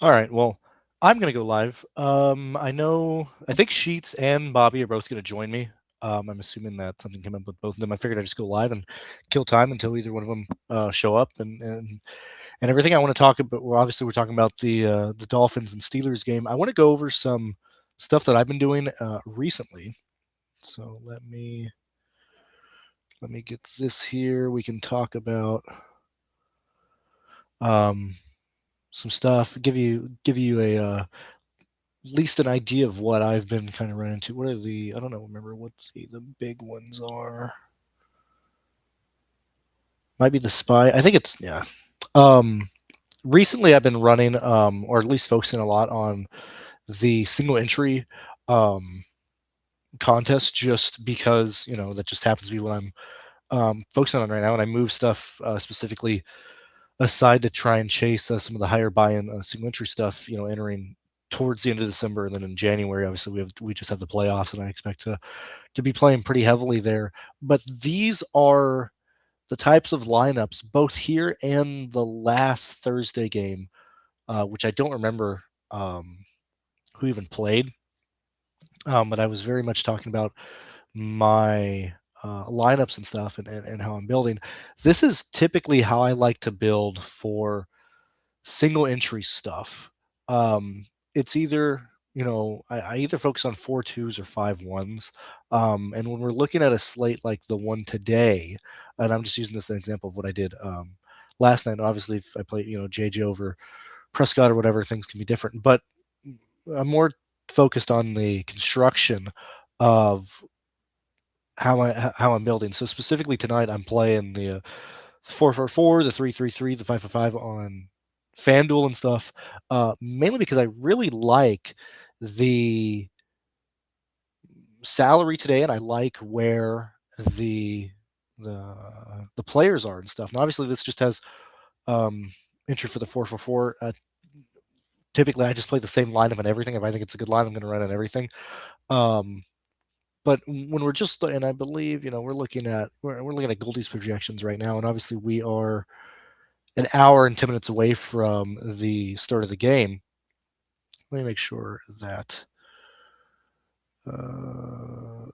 All right. Well, I'm gonna go live. I think Sheets and Bobby are both gonna join me. I'm assuming that something came up with both of them. I figured I'd just go live and kill time until either one of them show up and everything. I want to talk about. Well, obviously, we're talking about the Dolphins and Steelers game. I want to go over some stuff that I've been doing recently. So let me get this here. We can talk about um, some stuff. Give you a at least an idea of what I've been kind of running into. What are the I don't know, remember what the big ones are. Might be the spy. I think it's yeah. Um Recently I've been running or at least focusing a lot on the single entry um contest just because, that just happens to be what I'm focusing on right now, and I move stuff specifically aside to try and chase some of the higher buy-in single entry stuff, entering towards the end of December, and then in January, obviously we just have the playoffs, and I expect to be playing pretty heavily there. But these are the types of lineups, both here and the last Thursday game, which I don't remember who even played, but I was very much talking about my lineups and stuff and how I'm building. This is typically how I like to build for single entry stuff. It's either I either focus on 4 2s or 5 1s. And when we're looking at a slate like the one today, and I'm just using this as an example of what I did last night. Obviously, if I play JJ over Prescott or whatever, things can be different. But I'm more focused on the construction of how I'm building. So specifically tonight, I'm playing the 4-4-4, the 3-3-3, the 5-5 on FanDuel and stuff, mainly because I really like the salary today, and I like where the the the players are and stuff. And obviously, this just has entry for the 4-4-4. Typically, I just play the same lineup and everything. If I think it's a good line, I'm going to run on everything. Um, but when we're just, and I believe we're looking at Goldie's projections right now, and obviously we are an hour and 10 minutes away from the start of the game. Let me make sure that I've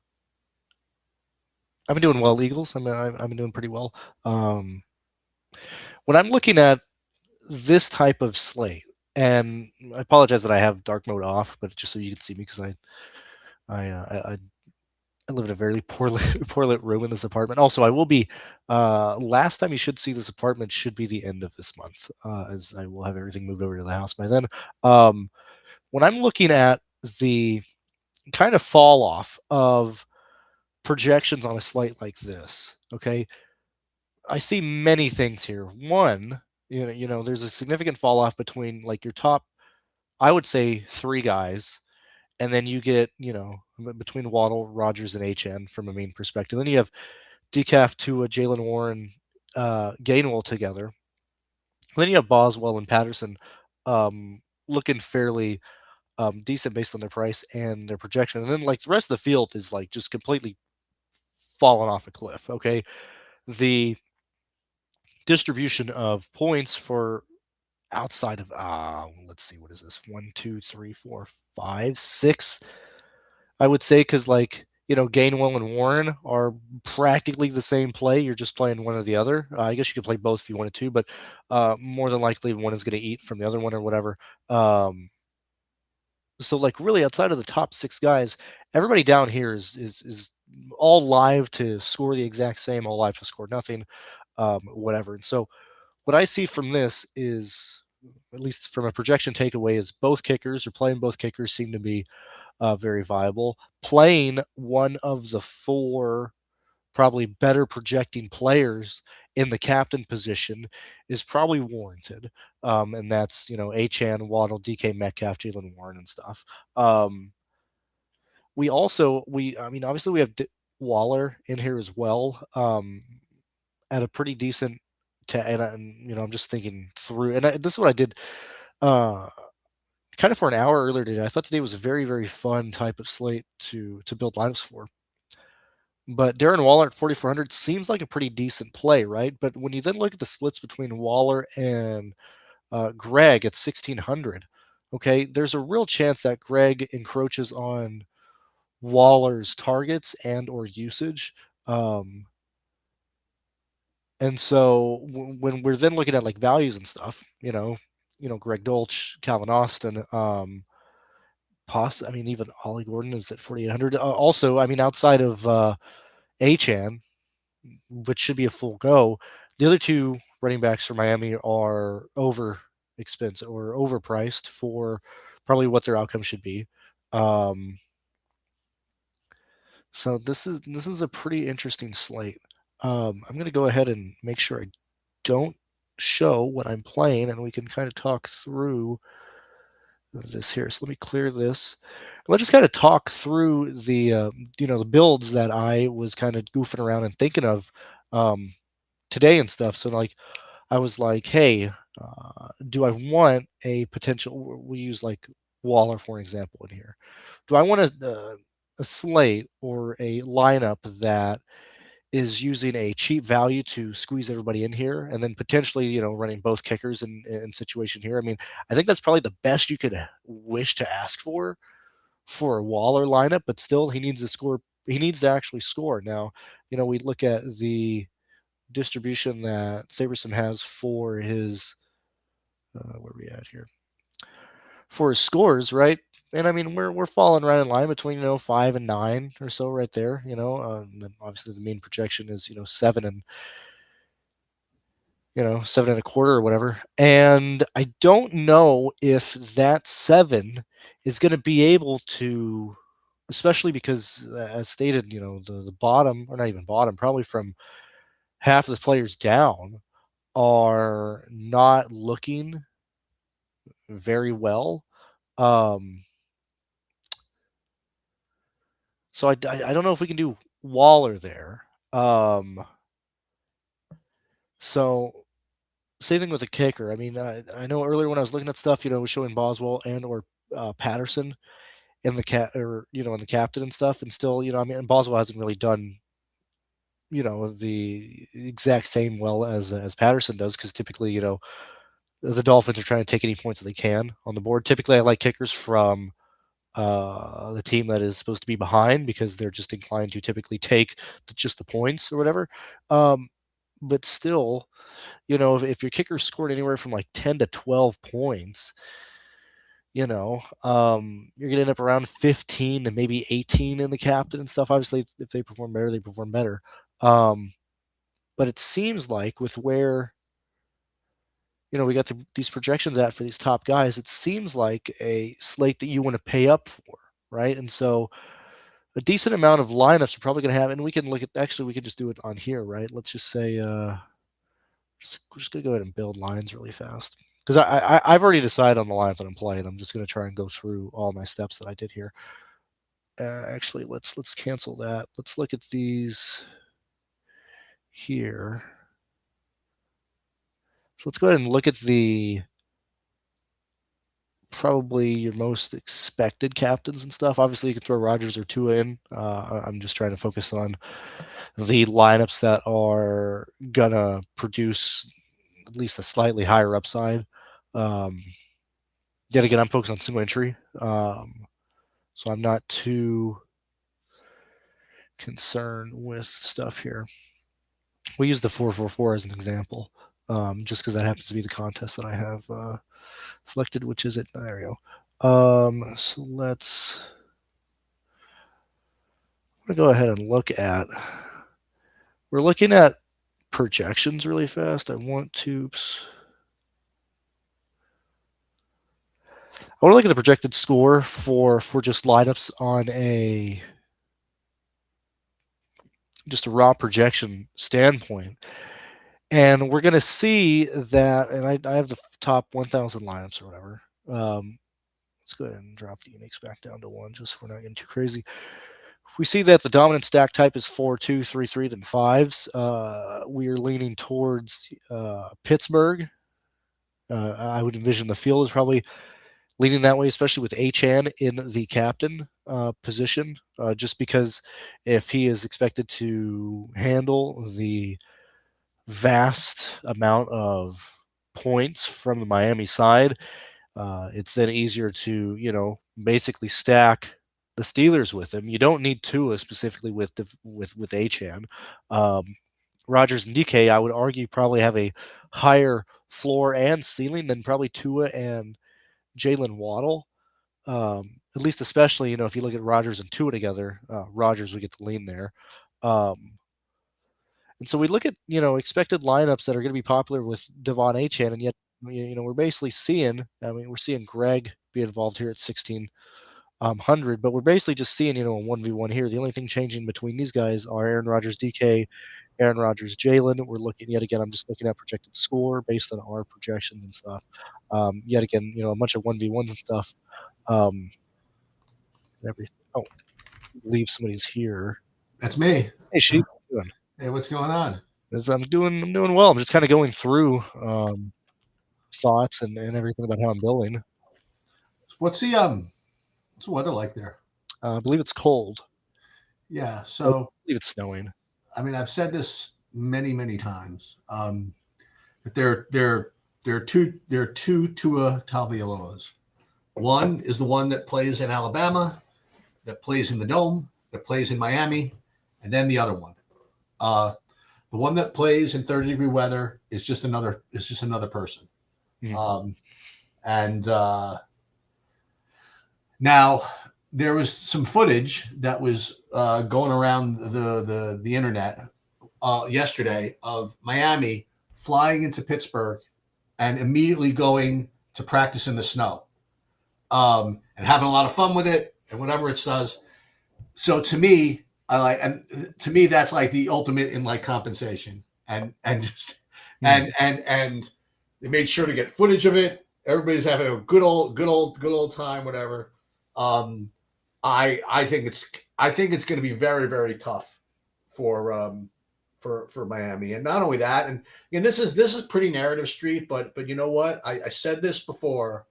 been doing well, Eagles. I've been doing pretty well. Um, when I'm looking at this type of slate, and I apologize that I have dark mode off, but just so you can see me, because I live in a very poor lit room in this apartment. Also, I will be. Last time you should see this apartment should be the end of this month, as I will have everything moved over to the house by then. When I'm looking at the kind of fall off of projections on a slate like this, okay, I see many things here. One, there's a significant fall off between like your top, I would say, three guys, and then you get, between Waddle, Rogers, and HN from a mean perspective. Then you have Decaf to a Jalen Warren, Gainwell together. Then you have Boswell and Patterson looking fairly decent based on their price and their projection. And then like the rest of the field is like just completely fallen off a cliff. Okay. The distribution of points for outside of let's see, what is this? 1, 2, 3, 4, 5, 6. I would say, because like Gainwell and Warren are practically the same play. You're just playing one or the other. I guess you could play both if you wanted to, but more than likely one is going to eat from the other one or whatever. So like really outside of the top 6 guys, everybody down here is all live to score the exact same, all live to score nothing, whatever. And so what I see from this is, at least from a projection takeaway, is both kickers, or playing both kickers, seem to be very viable. Playing one of the 4 probably better projecting players in the captain position is probably warranted. And that's, Achan, Waddle, DK Metcalf, Jalen Warren, and stuff. I mean, obviously we have Waller in here as well, at a pretty decent, and I'm just thinking through, and this is what I did, kind of for an hour earlier today. I thought today was a very, very fun type of slate to build lineups for. But Darren Waller at 4,400 seems like a pretty decent play, right? But when you then look at the splits between Waller and Greg at 1,600, okay, there's a real chance that Greg encroaches on Waller's targets and or usage. And so when we're then looking at like values and stuff, Greg Dolch, Calvin Austin, I mean, even Ollie Gordon is at 4,800. Also, I mean, outside of Achan, which should be a full go, the other two running backs for Miami are over expensive or overpriced for probably what their outcome should be. So this is a pretty interesting slate. I'm going to go ahead and make sure I don't show what I'm playing, and we can kind of talk through this here. So let me clear this. Let's just kind of talk through the builds that I was kind of goofing around and thinking of today and stuff. So like I was like, hey, do I want a potential? We use like Waller for an example in here. Do I want a slate or a lineup that is using a cheap value to squeeze everybody in here, and then potentially, running both kickers in situation here? I mean, I think that's probably the best you could wish to ask for a Waller lineup, but still, he needs to score. He needs to actually score. Now, we look at the distribution that Saberson has for his where are we at here? For his scores, right? And I mean, we're falling right in line between 5 and 9 or so, right there. And obviously the main projection is 7 and 7.25 or whatever. And I don't know if that 7 is going to be able to, especially because, as stated, the bottom, or not even bottom, probably from half of the players down are not looking very well. So I don't know if we can do Waller there. So same thing with the kicker. I mean, I know earlier when I was looking at stuff, it was showing Boswell and or Patterson in in the captain and stuff, and still, I mean, and Boswell hasn't really done the exact same well as Patterson does, because typically, the Dolphins are trying to take any points that they can on the board. Typically, I like kickers from the team that is supposed to be behind, because they're just inclined to typically take just the points or whatever. But still, if your kicker scored anywhere from like 10 to 12 points, you're going to end up around 15 to maybe 18 in the captain and stuff. Obviously, if they perform better, they perform better. But it seems like with where we got these projections at for these top guys, it seems like a slate that you want to pay up for, right? And so a decent amount of lineups are probably going to have, and we can look at, actually, we could just do it on here, right? Let's just say, we're just going to go ahead and build lines really fast, because I've already decided on the lineup that I'm playing. I'm just going to try and go through all my steps that I did here. Actually, let's cancel that. Let's look at these here. So let's go ahead and look at probably your most expected captains and stuff. Obviously, you can throw Rodgers or Tua in. I'm just trying to focus on the lineups that are gonna produce at least a slightly higher upside. Yet again, I'm focused on single entry, so I'm not too concerned with stuff here. We use the 4-4-4 as an example, just because that happens to be the contest that I have selected, which is it. There we go. So let's go ahead and look at. We're looking at projections really fast. I want to look at the projected score for just lineups on just a raw projection standpoint. And we're going to see that, and I have the top 1,000 lineups or whatever. Let's go ahead and drop the uniques back down to 1, just so we're not getting too crazy. We see that the dominant stack type is 4-2, 3-3, then 5s. We are leaning towards Pittsburgh. I would envision the field is probably leaning that way, especially with Achan in the captain position, just because if he is expected to handle the vast amount of points from the Miami side, It's then easier to basically stack the Steelers with him. You don't need Tua specifically with Achane. Rodgers and DK, I would argue, probably have a higher floor and ceiling than probably Tua and Jalen Waddle. At least, especially if you look at Rodgers and Tua together, Rodgers would get the lean there. And so we look at expected lineups that are going to be popular with Devon Achane, and yet we're basically seeing. We're seeing Greg be involved here at 1,600, but we're basically just seeing a 1v1 here. The only thing changing between these guys are Aaron Rodgers, DK, Aaron Rodgers, Jalen. We're looking yet again. I'm just looking at projected score based on our projections and stuff. Yet again, a bunch of 1v1s and stuff. Everything. Oh, I believe somebody's here. That's me. Hey, Sheep. How you doing? Hey, what's going on? I'm doing well. I'm just kind of going through thoughts and everything about how I'm building. What's the weather like there? I believe it's cold. Yeah, I so believe it's snowing. I've said this many times. That there are two Tua Tagovailoas. One is the one that plays in Alabama, that plays in the Dome, that plays in Miami, and then the other one. The one that plays in 30-degree weather is just another person. Mm-hmm. Now there was some footage that was going around the internet yesterday of Miami flying into Pittsburgh and immediately going to practice in the snow, and having a lot of fun with it and whatever it does. So to me, that's like the ultimate in like compensation, and they made sure to get footage of it. Everybody's having a good old time, whatever. I think it's going to be very, very tough for Miami, and not only that, and this is pretty narrative street, but you know what? I said this before.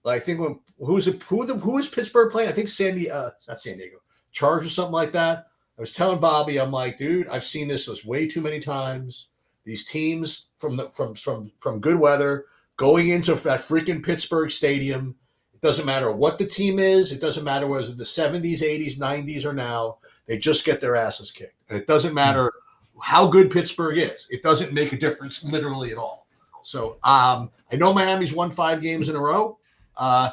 I think who is Pittsburgh playing? I think not San Diego, Chargers or something like that. I was telling Bobby, I'm like, dude, I've seen this way too many times. These teams from good weather going into that freaking Pittsburgh stadium. It doesn't matter what the team is. It doesn't matter whether the 70s, 80s, 90s or now. They just get their asses kicked. And it doesn't matter how good Pittsburgh is. It doesn't make a difference literally at all. So I know Miami's won 5 games in a row. I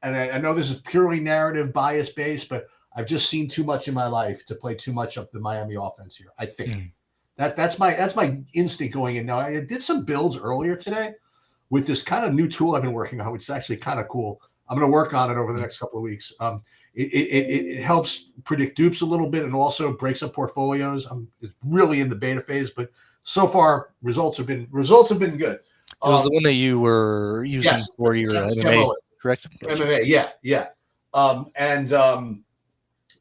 know this is purely narrative bias based, but I've just seen too much in my life to play too much of the Miami offense here. I think that's my instinct going in. Now I did some builds earlier today with this kind of new tool I've been working on, which is actually kind of cool. I'm going to work on it over the next couple of weeks. It helps predict dupes a little bit and also breaks up portfolios. I'm really in the beta phase, but so far results have been good. It was the one that you were using for your MMA, correct? Gotcha. MMA, yeah.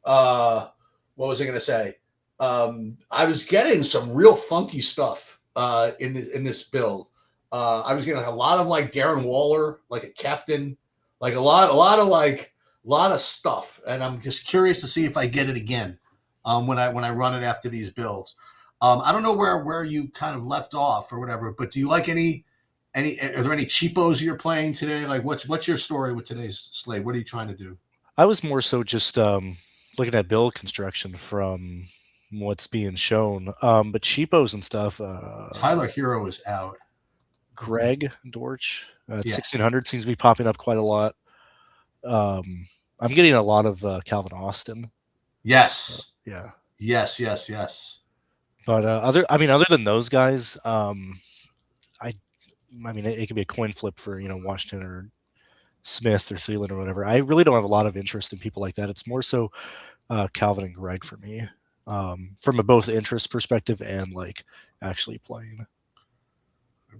What was I going to say? I was getting some real funky stuff in this build. I was getting a lot of like Darren Waller, like a captain, like a lot of stuff, and I'm just curious to see if I get it again when I run it after these builds. I don't know where you kind of left off or whatever, but do you like any? Are there any cheapos you're playing today? Like, what's your story with today's slate? What are you trying to do? I was more so just looking at build construction from what's being shown, but cheapos and stuff. Tyler Hero is out. Greg Dortch at 1,600 seems to be popping up quite a lot. I'm getting a lot of Calvin Austin. Yes. Yeah. Yes. But other than those guys, it could be a coin flip for Washington or Smith or Thielen or whatever. I really don't have a lot of interest in people like that. It's more so Calvin and Greg for me, from a both interest perspective and like actually playing.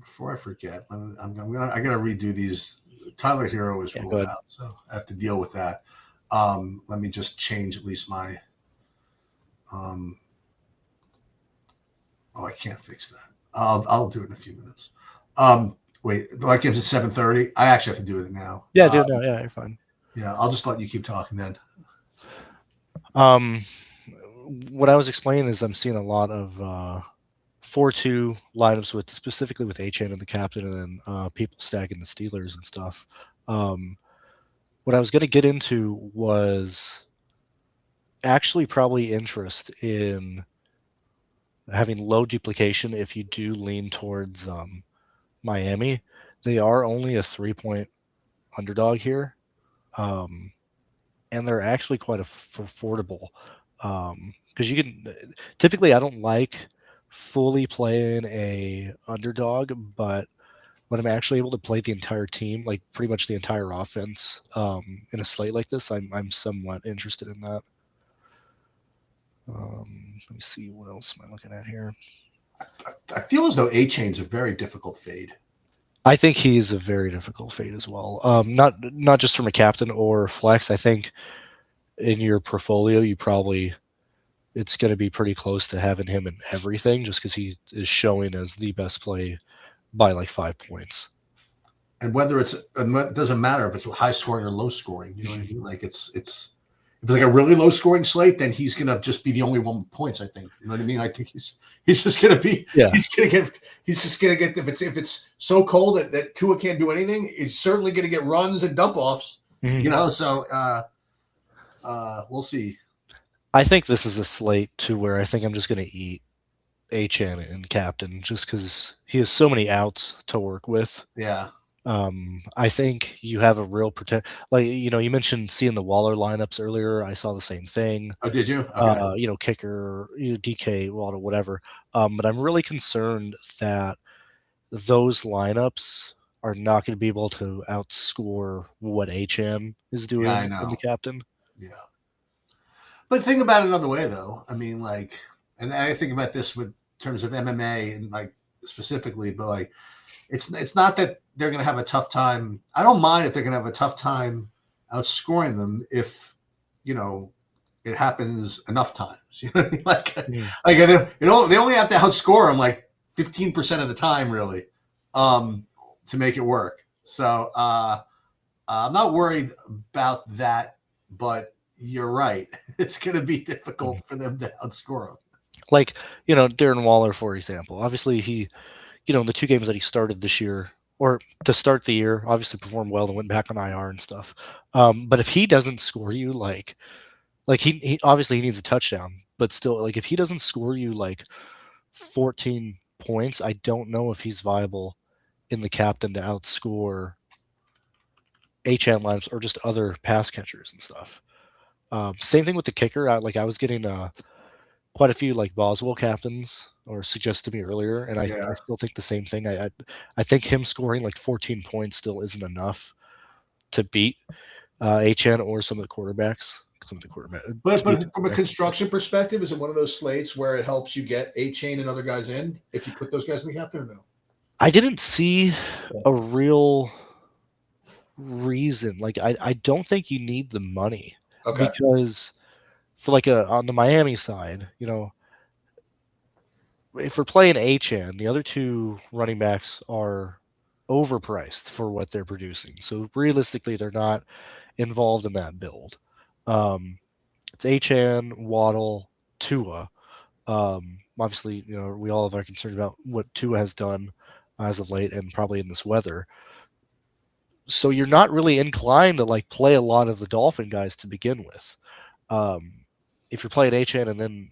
Before I forget, I gotta redo these. Tyler Hero is ruled out, so I have to deal with that. Let me just change at least my. I can't fix that. I'll do it in a few minutes. Wait, the light game's at 7:30. I actually have to do it now. Yeah, do it now. Yeah, you're fine. Yeah, I'll just let you keep talking then. What I was explaining is I'm seeing a lot of 4-2 lineups with specifically with Achane and the captain, and then people stacking the Steelers and stuff. What I was going to get into was actually probably interest in having low duplication if you do lean towards Miami. They are only a 3-point underdog here, and they're actually quite affordable. Because you can typically, I don't like fully playing a underdog, but when I'm actually able to play the entire team, like pretty much the entire offense, in a slate like this, I'm somewhat interested in that. Let me see, what else am I looking at here? I feel as though Achane's a very difficult fade. I think he is a very difficult fade as well. Not just from a captain or flex. I think in your portfolio, it's going to be pretty close to having him in everything, just because he is showing as the best play by like 5 points. And whether it doesn't matter if it's high scoring or low scoring. You know what I mean? Like it's if it's like a really low scoring slate, then he's gonna just be the only one with points. I think. You know what I mean? I think he's just gonna be. Yeah. He's just gonna get if it's so cold that Tua can't do anything, he's certainly gonna get runs and dump offs. Mm-hmm. You know, so we'll see. I think this is a slate to where I think I'm just gonna eat Achane and captain just because he has so many outs to work with. Yeah. I think you have a real like, you mentioned seeing the Waller lineups earlier. I saw the same thing. Oh, did you? Okay. Kicker, DK, Waller, whatever. But I'm really concerned that those lineups are not going to be able to outscore what Achane is doing in the captain. Yeah. But think about it another way, though. I mean, like, and I think about this with terms of MMA and like specifically, but like, it's not that they're going to have a tough time. I don't mind if they're going to have a tough time outscoring them if, it happens enough times. You know what I mean? Like they only have to outscore them like 15% of the time, really, to make it work. So I'm not worried about that, but you're right. It's going to be difficult for them to outscore them. Like, Darren Waller, for example. Obviously, he, in the 2 games that he started this year, or to start the year, obviously performed well and went back on IR and stuff. But if he doesn't score you, like he obviously he needs a touchdown, but still, like if he doesn't score you like 14 points, I don't know if he's viable in the captain to outscore Achane lineups or just other pass catchers and stuff. Same thing with the kicker. I was getting quite a few like Boswell captains or suggested to me earlier, and I still think the same thing. I think him scoring like 14 points still isn't enough to beat Achane or some of the quarterbacks. But from a construction perspective, is it one of those slates where it helps you get Achane and other guys in if you put those guys in the captain or no? I didn't see a real reason. Like I don't think you need the money. Okay. Because for like on the Miami side, if we're playing Achane, the other 2 running backs are overpriced for what they're producing. So realistically, they're not involved in that build. It's Achane, Waddle, Tua. Obviously, we all have our concerns about what Tua has done as of late and probably in this weather. So you're not really inclined to like play a lot of the Dolphin guys to begin with. If you're playing Achane and then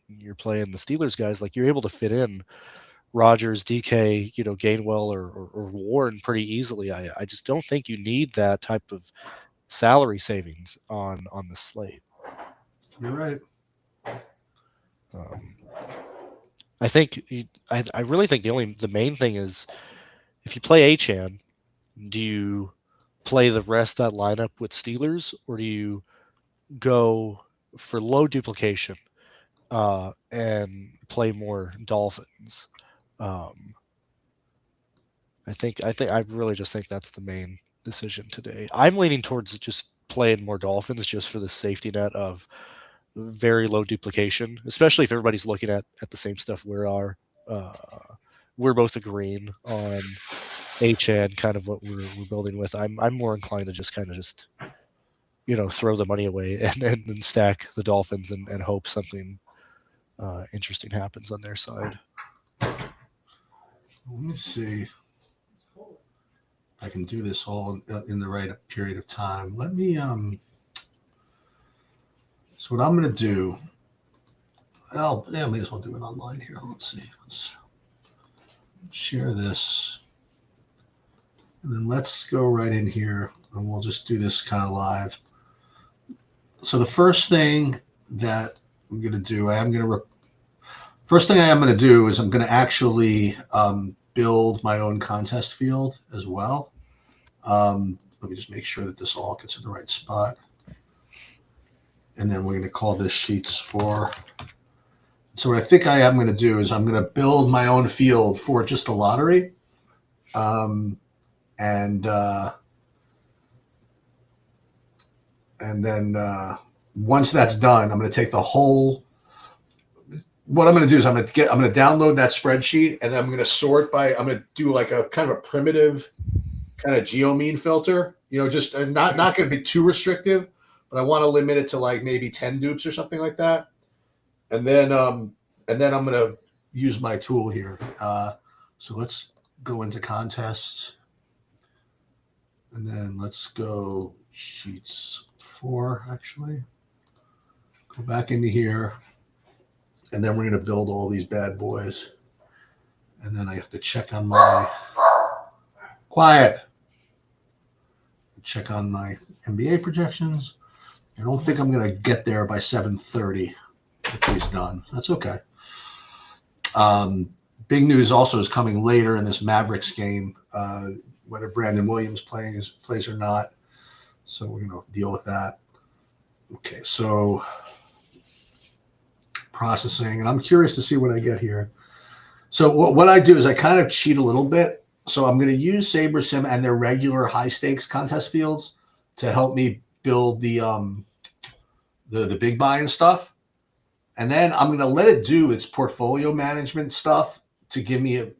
you're playing the Steelers guys, like you're able to fit in Rodgers, DK, Gainwell or Warren pretty easily. I just don't think you need that type of salary savings on the slate. You're right. I think I really think the main thing is if you play Achane, do you play the rest of that lineup with Steelers, or do you go for low duplication and play more Dolphins? I really just think that's the main decision today. I'm leaning towards just playing more Dolphins just for the safety net of very low duplication, especially if everybody's looking at the same stuff we are. We're both agreeing on Achane, kind of what we're building with. I'm more inclined to just throw the money away and then stack the Dolphins and hope something interesting happens on their side. Let me see if I can do this all in the right period of time. Let me so what I'm going to do, oh yeah, may as well do it online here. Let's see. Let's share this. And then let's go right in here and we'll just do this kind of live. So the first thing that I'm going to do, first thing I am going to do is I'm going to actually build my own contest field as well. Let me just make sure that this all gets in the right spot. And then we're going to call this Sheets 4. So what I think I am going to do is I'm going to build my own field for just the lottery. And then once that's done, I'm going to take the whole. What I'm going to do is I'm going to download that spreadsheet, and then I'm going to sort by. I'm going to do like a kind of a primitive kind of geo-mean filter. Just not going to be too restrictive, but I want to limit it to like maybe 10 dupes or something like that. And then I'm going to use my tool here. So let's go into contests, and then let's go Sheets 4 actually. Go back into here, and then we're going to build all these bad boys. And then I have to check on my check on my NBA projections. I don't think I'm going to get there by 7:30 if he's done. That's okay. Big news also is coming later in this Mavericks game, whether Brandon Williams plays or not. So we're going to deal with that. Okay, so processing, and I'm curious to see what I get here. So what I do is I kind of cheat a little bit. So I'm going to use SaberSim and their regular high stakes contest fields to help me build the big buy and stuff. And then I'm going to let it do its portfolio management stuff to give me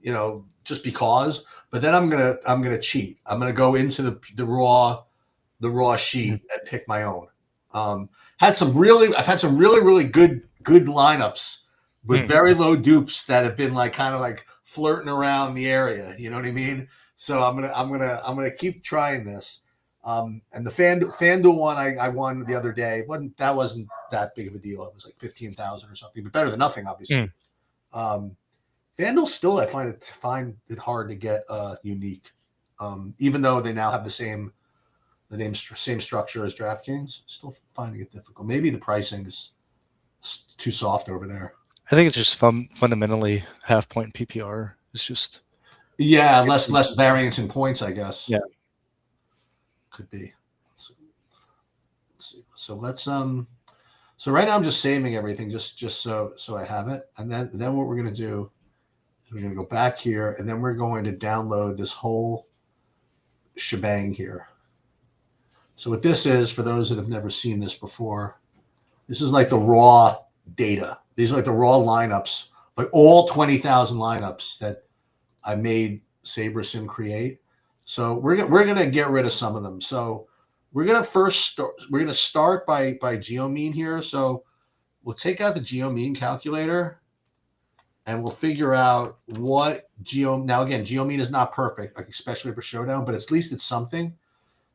just because. But then I'm going to cheat. I'm going to go into the raw sheet and pick my own. I've had some really good lineups with very low dupes that have been kind of flirting around the area. You know what I mean? So I'm gonna keep trying this. And the FanDuel one I won the other day wasn't that big of a deal. It was like 15,000 or something, but better than nothing, obviously. FanDuel still I find it hard to get unique, even though they now have the same structure as DraftKings. Still finding it difficult. Maybe the pricing is too soft over there. I think it's just fundamentally half-point PPR. It's just less variance in points, I guess. Yeah, could be. Let's see. So let's So right now I'm just saving everything just so I have it, and then what we're gonna do is we're gonna go back here, and then we're going to download this whole shebang here. So what this is, for those that have never seen this before, this is like the raw data. These are like the raw lineups, like all 20,000 lineups that I made SaberSim create. So we're gonna get rid of some of them. So we're gonna start by GeoMean here. So we'll take out the GeoMean calculator, and we'll figure out what Now again, GeoMean is not perfect, especially for Showdown, but at least it's something.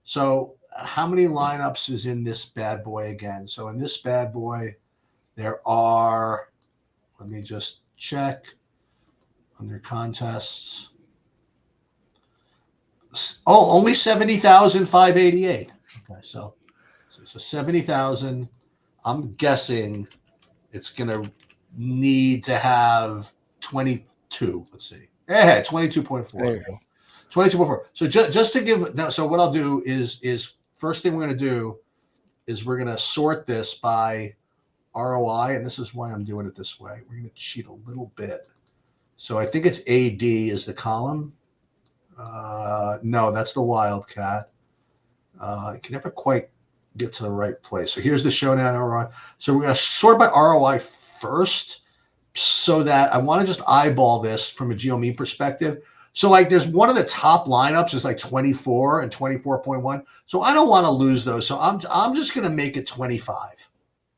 So how many lineups is in this bad boy again? So in this bad boy, there are, let me just check under contests. Oh, only 70,588. Okay, so 70,000. I'm guessing it's gonna need to have 22. Let's see. Yeah, 22.4. there you go. 22.4. So just to give now, so what I'll do is first thing we're going to do is we're going to sort this by ROI, and this is why I'm doing it this way. We're going to cheat a little bit. So I think it's AD is the column. No, that's the Wildcat. I can never quite get to the right place. So here's the Showdown ROI. So we're going to sort by ROI first, so that I want to just eyeball this from a GeoMean perspective. So there's one of the top lineups is 24 and 24.1. So I don't want to lose those. So I'm just going to make it 25.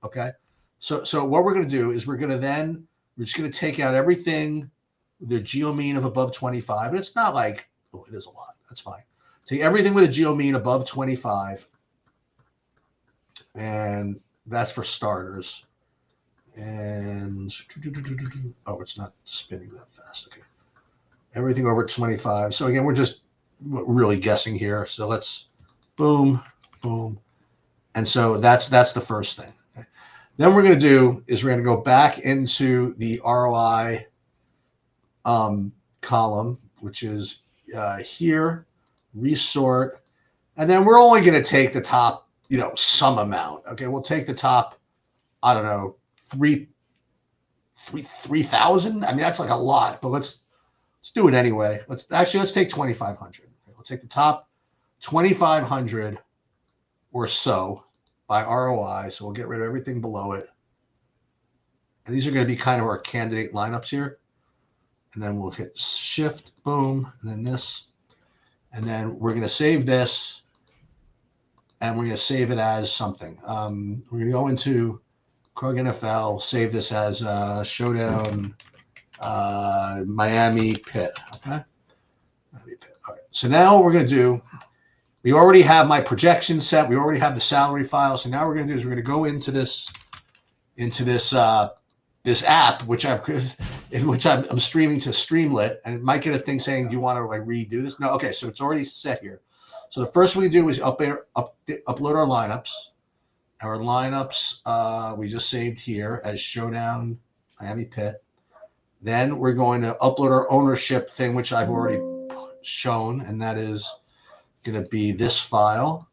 Okay. So what we're going to do is we're just going to take out everything the geo mean of above 25, but it's not like, oh, it is a lot. That's fine. Take everything with a geo mean above 25, and that's for starters. And oh, it's not spinning that fast. Okay, everything over 25. So again, we're just really guessing here. So let's boom, boom, and so that's the first thing. Okay. Then we're going to do is we're going to go back into the ROI column, which is here, resort, and then we're only going to take the top, some amount. Okay, we'll take the top, I don't know, 3,000. I mean, that's like a lot, but let's do it anyway. Let's take 2,500. Okay, we'll take the top 2,500 or so by ROI. So we'll get rid of everything below it. And these are going to be kind of our candidate lineups here. And then we'll hit shift, boom, and then this. And then we're going to save this. And we're going to save it as something. We're going to go into Krug NFL, save this as Showdown Miami Pitt. Okay. Miami Pitt. All right. So now what we're going to do, we already have my projection set. We already have the salary file. So now what we're going to do is we're going to go into this app, which I'm streaming to Streamlit, and it might get a thing saying, "Do you want to redo this?" No, okay. So it's already set here. So the first thing we do is upload our lineups. Our lineups we just saved here as Showdown Miami Pitt. Then we're going to upload our ownership thing, which I've already shown, and that is going to be this file.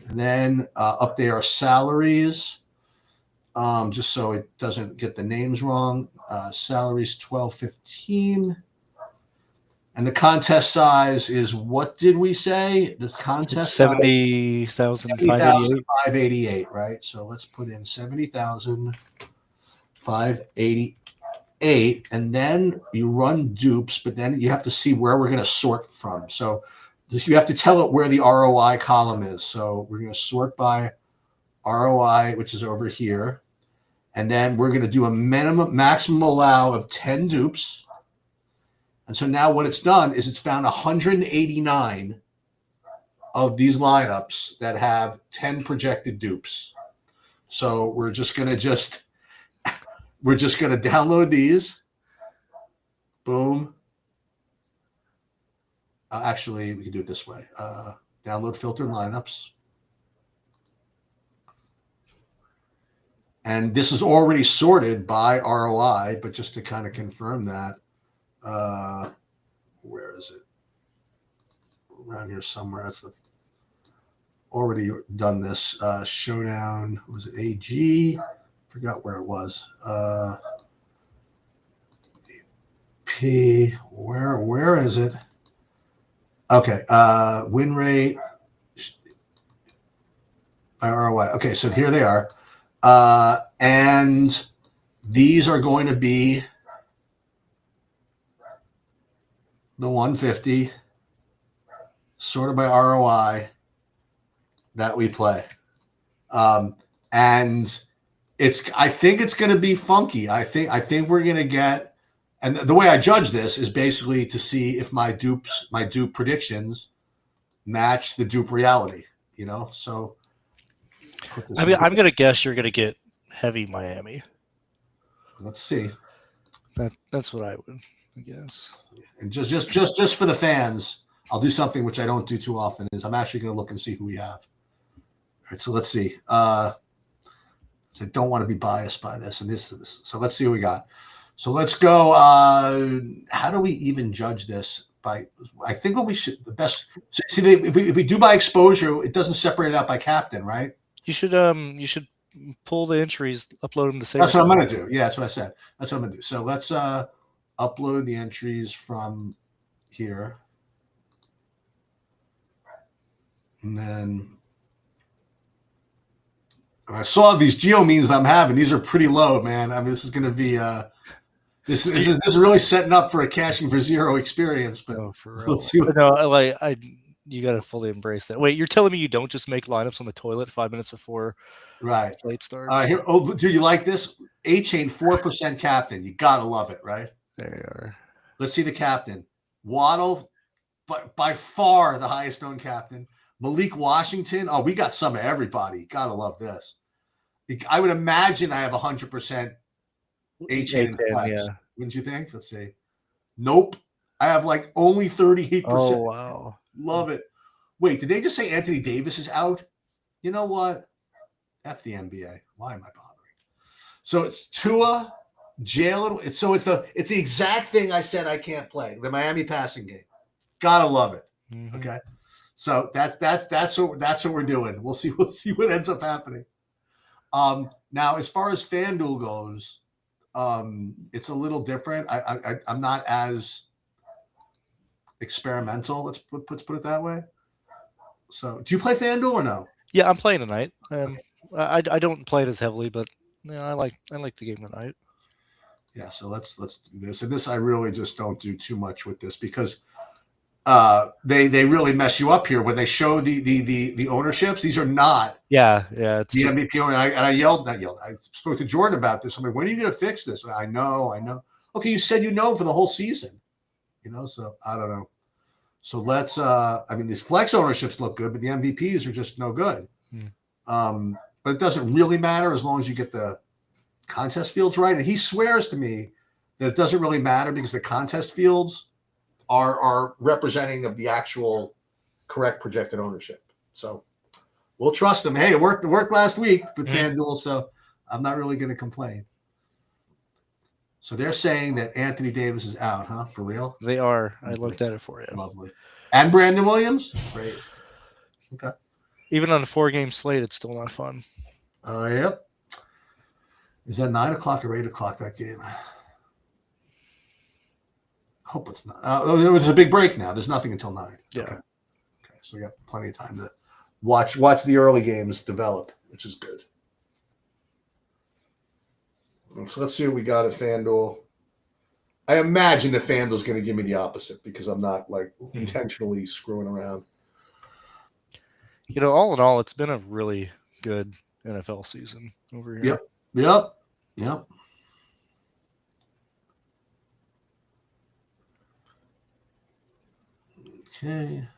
And then update our salaries, just so it doesn't get the names wrong. Salaries 1215. And the contest size is, what did we say? The contest 70,588. Right? So let's put in 70,588. And then you run dupes, but then you have to see where we're going to sort from. So you have to tell it where the ROI column is. So we're going to sort by ROI, which is over here. And then we're going to do a maximum allow of 10 dupes. And so now what it's done is it's found 189 of these lineups that have 10 projected dupes. So we're just going to download these. Boom. Actually, we can do it this way. Download filtered lineups. And this is already sorted by ROI, but just to kind of confirm that, where is it? Around here somewhere. That's already done this. Showdown, was it AG? Forgot where it was. P, where is it? Okay, win rate by ROI. Okay, so here they are. And these are going to be the 150 sorted by ROI that we play. And I think it's going to be funky. I think we're going to get, and the way I judge this is basically to see if my dupe predictions match the dupe reality, so. I'm going to guess you're going to get heavy Miami. Let's see. That's what I would guess. And just for the fans, I'll do something which I don't do too often. Is I'm actually going to look and see who we have. All right, so let's see. So I don't want to be biased by this, and this. So let's see what we got. So let's go. How do we even judge this? I think what we should the best. See, if we do by exposure, it doesn't separate it out by captain, right? You should pull the entries, upload them to save. That's what I'm going to do. Yeah, that's what I said. That's what I'm going to do. So let's upload the entries from here. And then I saw these geo means that I'm having. These are pretty low, man. I mean, this is going to be this is really setting up for a cashing for zero experience. But for real. Let's see you got to fully embrace that. Wait, you're telling me you don't just make lineups on the toilet 5 minutes before right slate starts? Here, dude, you like this? A-Chain 4% captain. You got to love it, right? There you are. Let's see the captain. Waddle, but by far the highest known captain. Malik Washington. Oh, we got some of everybody. Gotta love this. I would imagine I have 100% A-chain and flex. Yeah. Wouldn't you think? Let's see. Nope. I have like only 38%. Oh, wow. Love it. Wait, did they just say Anthony Davis is out? You know what? F the NBA. Why am I bothering? So it's Tua, Jalen. It's the exact thing I said I can't play. The Miami passing game. Gotta love it. Mm-hmm. Okay. So that's what we're doing. We'll see what ends up happening. Now as far as FanDuel goes, it's a little different. I'm not as experimental. Let's put it that way. So, do you play FanDuel or no? Yeah, I'm playing tonight. I don't play it as heavily, but I like the game tonight. Yeah, so let's do this. And this I really just don't do too much with this because they really mess you up here when they show the ownerships. These are not it's the MVP owner. And I yelled. I spoke to Jordan about this. I'm like, when are you going to fix this? I know. Okay, you said for the whole season. So I don't know. So let's. These flex ownerships look good, but the MVPs are just no good. But it doesn't really matter as long as you get the contest fields right. And he swears to me that it doesn't really matter because the contest fields are representing of the actual correct projected ownership. So we'll trust them. Hey, it worked last week with FanDuel, so I'm not really going to complain. So they're saying that Anthony Davis is out, huh? For real? They are. I looked at it for you. Lovely. And Brandon Williams? Great. Okay. Even on a 4-game slate, it's still not fun. Yep. Is that 9 o'clock or 8 o'clock, that game? Hope it's not. There's a big break now. There's nothing until 9. Yeah. Okay. So we got plenty of time to watch the early games develop, which is good. So let's see what we got at FanDuel. I imagine that FanDuel's going to give me the opposite because I'm not intentionally screwing around. All in all, it's been a really good NFL season over here. Yep. Okay.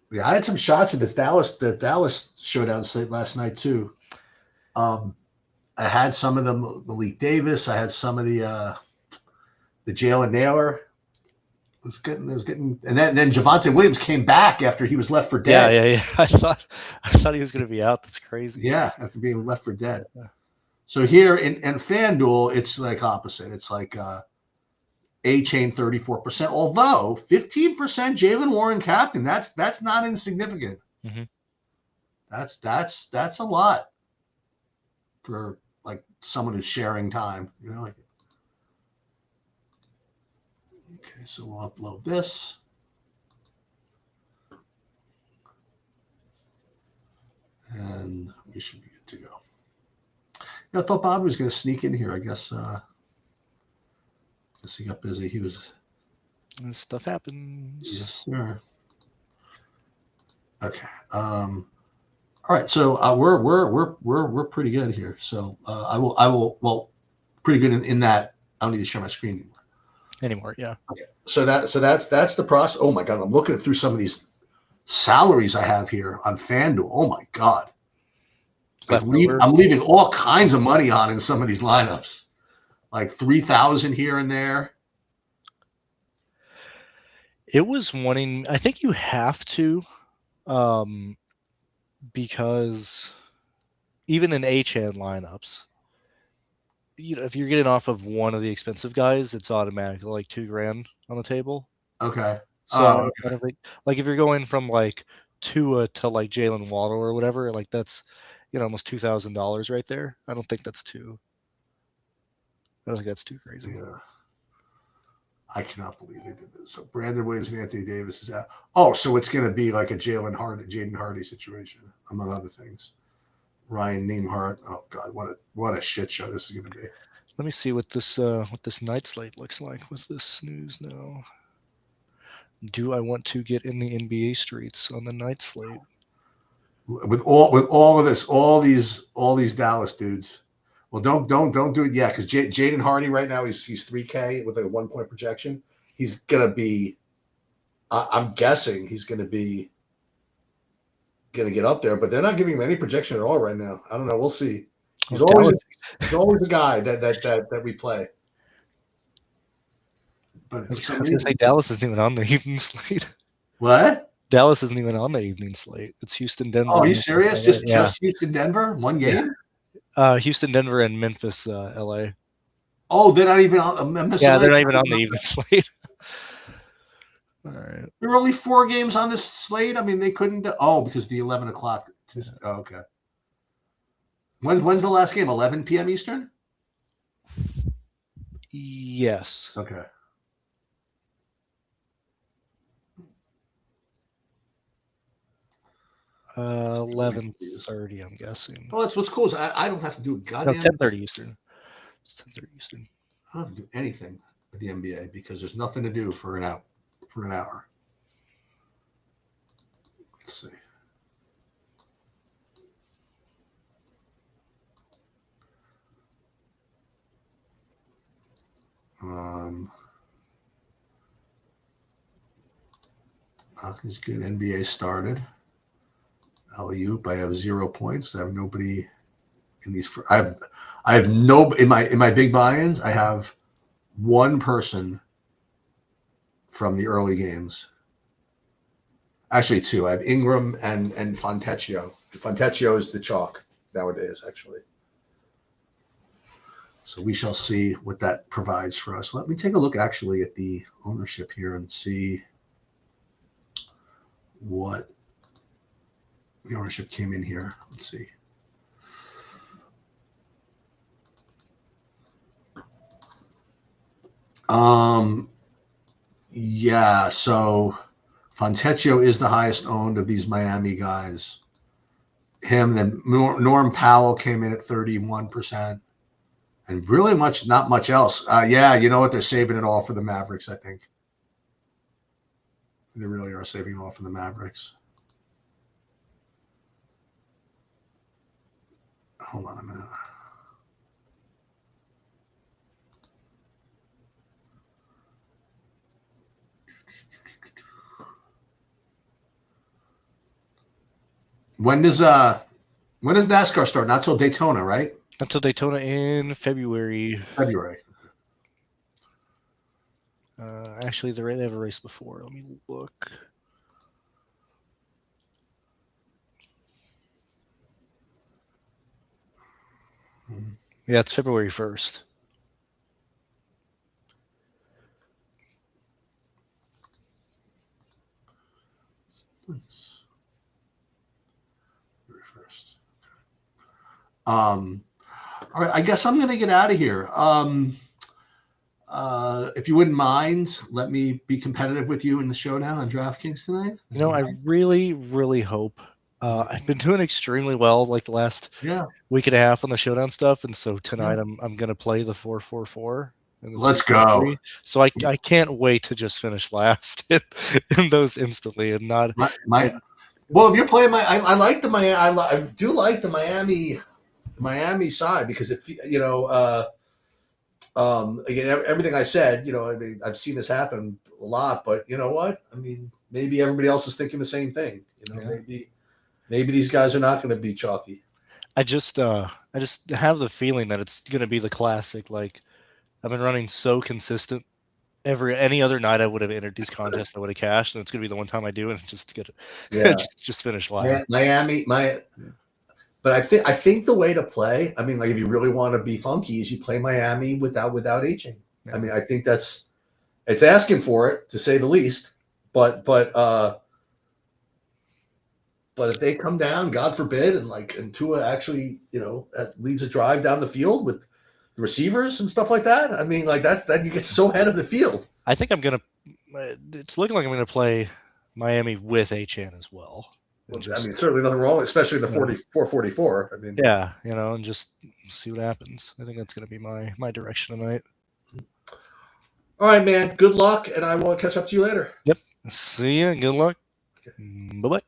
Yeah, I had some shots with the Dallas showdown slate last night too. I had some of the Malik Davis. I had some of the Jalen Naylor. It was getting, and then Javonte Williams came back after he was left for dead. Yeah. I thought he was going to be out. That's crazy. Yeah, after being left for dead. Yeah. So here in FanDuel, it's like opposite. It's like A-chain 34%, although 15% Jalen Warren captain. That's not insignificant. Mm-hmm. That's a lot for like someone who's sharing time. Okay, so we'll upload this. And we should be good to go. I thought Bobby was going to sneak in here. I guess he got busy. He was. Stuff happens. Yes, sir. Okay. All right. So we're pretty good here. So I will. Well, pretty good in that. I don't need to share my screen anymore. Yeah. Okay. So that's the process. Oh my God! I'm looking through some of these salaries I have here on FanDuel. Oh my God! I'm leaving all kinds of money on in some of these lineups, like 3,000 here and there. It was wanting. I think you have to, because even in A-chain lineups, if you're getting off of one of the expensive guys, it's automatically like $2,000 on the table. Okay. So I don't think, like, if you're going from like Tua to like Jalen Waddle or whatever, like that's almost $2,000 right there. I don't think that's too crazy. Yeah. I cannot believe they did this. So Brandon Williams and Anthony Davis is out. Oh, so it's going to be like a Jaden Hardy situation, among other things. Ryan Nembhard. Oh God, what a shit show this is going to be. Let me see what this night slate looks like. What's this snooze now? Do I want to get in the NBA streets on the night slate? With all of this, all these Dallas dudes. Well, don't do it yet, because Jaden Hardy right now he's 3K with a 1 point projection. He's gonna be. I'm guessing he's gonna get up there, but they're not giving him any projection at all right now. I don't know. We'll see. He's always a guy that we play. But I was going to say Dallas isn't even on the evening slate. What? Dallas isn't even on the evening slate. It's Houston, Denver. Oh, are you serious? Just Houston, Denver, one game. Yeah. Houston, Denver, and Memphis, LA. Oh, they're not even on Memphis. Yeah, they're not even on the evening slate. All right. There were only 4 games on this slate. I mean, they couldn't. Because the 11 o'clock. Oh, okay. When's the last game? 11 p.m. Eastern. Yes. Okay. $11:30, I'm guessing. Well, that's what's cool is I don't have to do a goddamn. 10:30 Eastern. It's 10:30 Eastern. I don't have to do anything with the NBA because there's nothing to do for an hour. Let's see. Hockey's good. NBA started. Alley-oop. I have 0 points. I have nobody in these. I have no in my big buy-ins. I have one person from the early games. Actually, 2. I have Ingram and Fontecchio. Fontecchio is the chalk nowadays, actually. So we shall see what that provides for us. Let me take a look actually at the ownership here and see what the ownership came in here. Let's see. Yeah, so Fontecchio is the highest owned of these Miami guys. Him, then Norm Powell came in at 31%. And really not much else. Yeah, you know what? They're saving it all for the Mavericks, I think. They really are saving it all for the Mavericks. Hold on a minute. When does NASCAR start? Not till Daytona, right? Not till Daytona in February. Actually, they have a race before. Let me look. Yeah, it's February 1st. All right, I guess I'm going to get out of here. If you wouldn't mind, let me be competitive with you in the showdown on DraftKings tonight. You know, I really, really hope. I've been doing extremely well like the last week and a half on the showdown stuff, and so tonight I'm going to play the 4-4-4. Let's go. So I can't wait to just finish last in those instantly and not. Well, if you're playing I like the Miami. I do like the Miami side because if you know. Again, everything I said, you know, I mean, I've seen this happen a lot, but you know what? I mean, maybe everybody else is thinking the same thing. You know, maybe these guys are not going to be chalky. I just have the feeling that it's going to be the classic. Like I've been running so consistent. Any other night I would have entered these contests, I would have cashed, and it's going to be the one time I do, and just get it, just finish live. But I think the way to play, I mean, like if you really want to be funky, is you play Miami without H-ing. Yeah. I mean, I think it's asking for it to say the least. But if they come down, God forbid, and Tua actually, you know, leads a drive down the field with the receivers and stuff like that, I mean, like that you get so ahead of the field. I think it's looking like I'm gonna play Miami with H-in as well. I mean, certainly nothing wrong, especially the 44. I mean, yeah, you know, and just see what happens. I think that's going to be my direction tonight. All right, man. Good luck, and I will catch up to you later. Yep. See ya. Good luck. Bye bye.